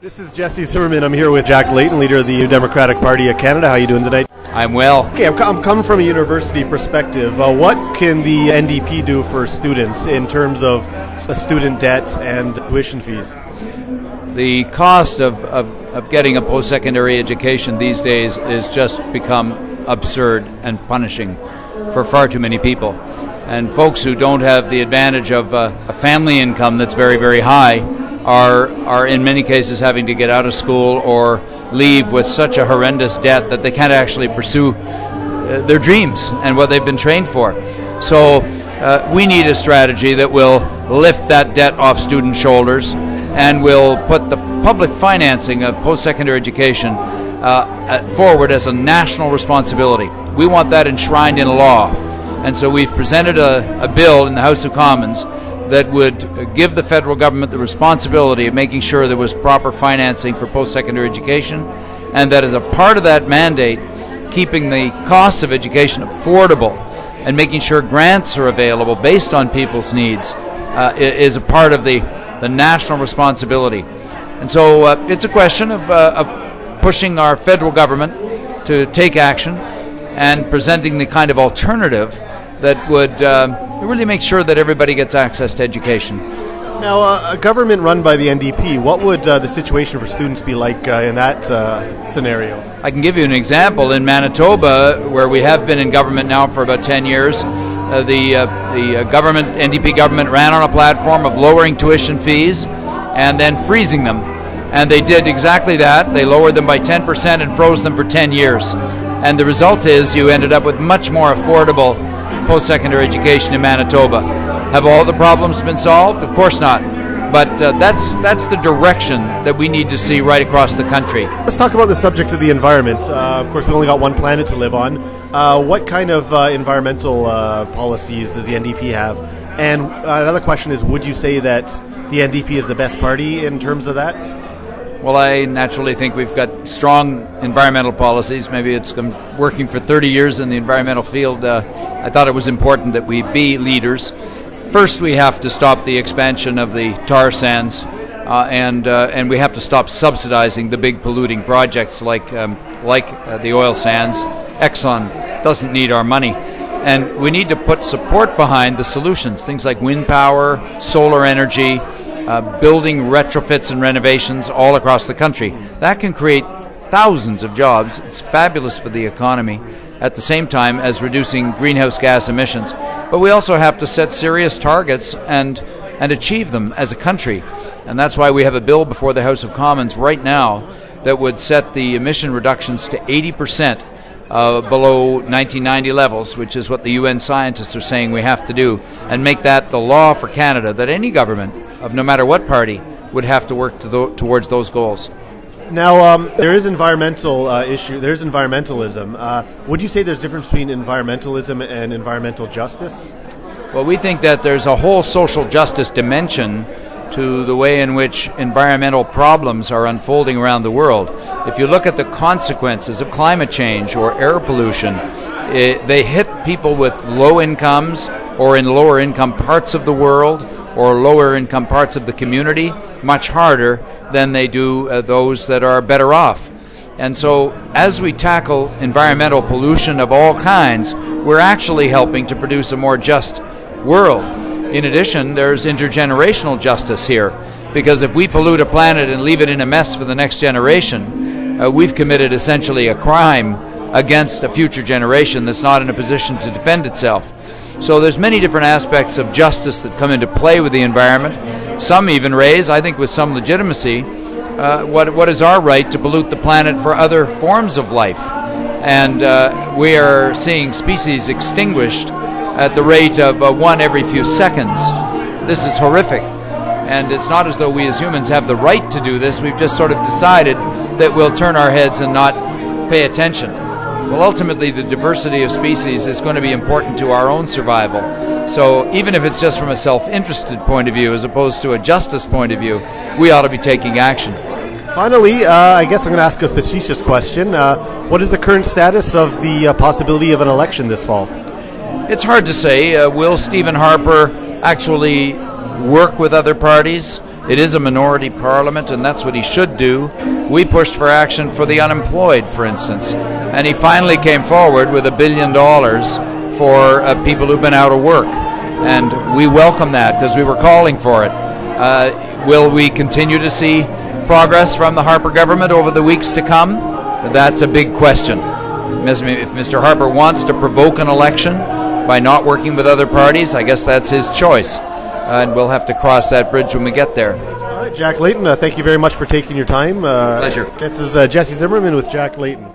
This is Jesse Zimmerman. I'm here with Jack Layton, leader of the New Democratic Party of Canada. How are you doing tonight? I'm well. Okay, I'm coming from a university perspective. What can the NDP do for students in terms of student debt and tuition fees? The cost of getting a post-secondary education these days is just become absurd and punishing for far too many people. And folks who don't have the advantage of a family income that's very, very high are in many cases having to get out of school or leave with such a horrendous debt that they can't actually pursue their dreams and what they've been trained for. So we need a strategy that will lift that debt off student shoulders and will put the public financing of post-secondary education forward as a national responsibility. We want that enshrined in law. And so we've presented a bill in the House of Commons that would give the federal government the responsibility of making sure there was proper financing for post-secondary education, and that as a part of that mandate, keeping the costs of education affordable and making sure grants are available based on people's needs is a part of the national responsibility. And so it's a question of pushing our federal government to take action and presenting the kind of alternative that would really make sure that everybody gets access to education. Now, a government run by the NDP, what would the situation for students be like in that scenario? I can give you an example. In Manitoba, where we have been in government now for about 10 years, the NDP government ran on a platform of lowering tuition fees and then freezing them. And they did exactly that. They lowered them by 10% and froze them for 10 years. And the result is you ended up with much more affordable post-secondary education in Manitoba. Have all the problems been solved? Of course not. But that's the direction that we need to see right across the country. Let's talk about the subject of the environment. Of course, we only got one planet to live on. What kind of environmental policies does the NDP have? And another question is, would you say that the NDP is the best party in terms of that? Well, I naturally think we've got strong environmental policies. Maybe it's been working for 30 years in the environmental field. I thought it was important that we be leaders. First, we have to stop the expansion of the tar sands, and we have to stop subsidizing the big polluting projects like the oil sands. Exxon doesn't need our money. And we need to put support behind the solutions, things like wind power, solar energy, building retrofits and renovations all across the country. That can create thousands of jobs. It's fabulous for the economy at the same time as reducing greenhouse gas emissions. But we also have to set serious targets and achieve them as a country. And that's why we have a bill before the House of Commons right now that would set the emission reductions to 80% below 1990 levels, which is what the UN scientists are saying we have to do, and make that the law for Canada, that any government of no matter what party would have to work towards those goals. Now, there is environmental issue. There's environmentalism. Would you say there's a difference between environmentalism and environmental justice? Well, we think that there's a whole social justice dimension to the way in which environmental problems are unfolding around the world. If you look at the consequences of climate change or air pollution, they hit people with low incomes or in lower income parts of the world or lower income parts of the community much harder than they do those that are better off. And so as we tackle environmental pollution of all kinds, we're actually helping to produce a more just world. In addition, there's intergenerational justice here, because if we pollute a planet and leave it in a mess for the next generation, we've committed essentially a crime against a future generation that's not in a position to defend itself. So there's many different aspects of justice that come into play with the environment. Some even raise, I think with some legitimacy, what is our right to pollute the planet for other forms of life. And we are seeing species extinguished at the rate of one every few seconds. This is horrific. And it's not as though we as humans have the right to do this. We've just sort of decided that we'll turn our heads and not pay attention. Well, ultimately, the diversity of species is going to be important to our own survival. So even if it's just from a self-interested point of view as opposed to a justice point of view, we ought to be taking action. Finally, I guess I'm going to ask a facetious question. What is the current status of the possibility of an election this fall? It's hard to say. Will Stephen Harper actually work with other parties? It is a minority parliament, and that's what he should do. We pushed for action for the unemployed, for instance, and he finally came forward with $1 billion for people who've been out of work, and we welcome that because we were calling for it. Will we continue to see progress from the Harper government over the weeks to come? That's a big question. If Mr. Harper wants to provoke an election by not working with other parties, I guess that's his choice, and we'll have to cross that bridge when we get there. All right, Jack Layton, thank you very much for taking your time. Pleasure. This is Jesse Zimmerman with Jack Layton.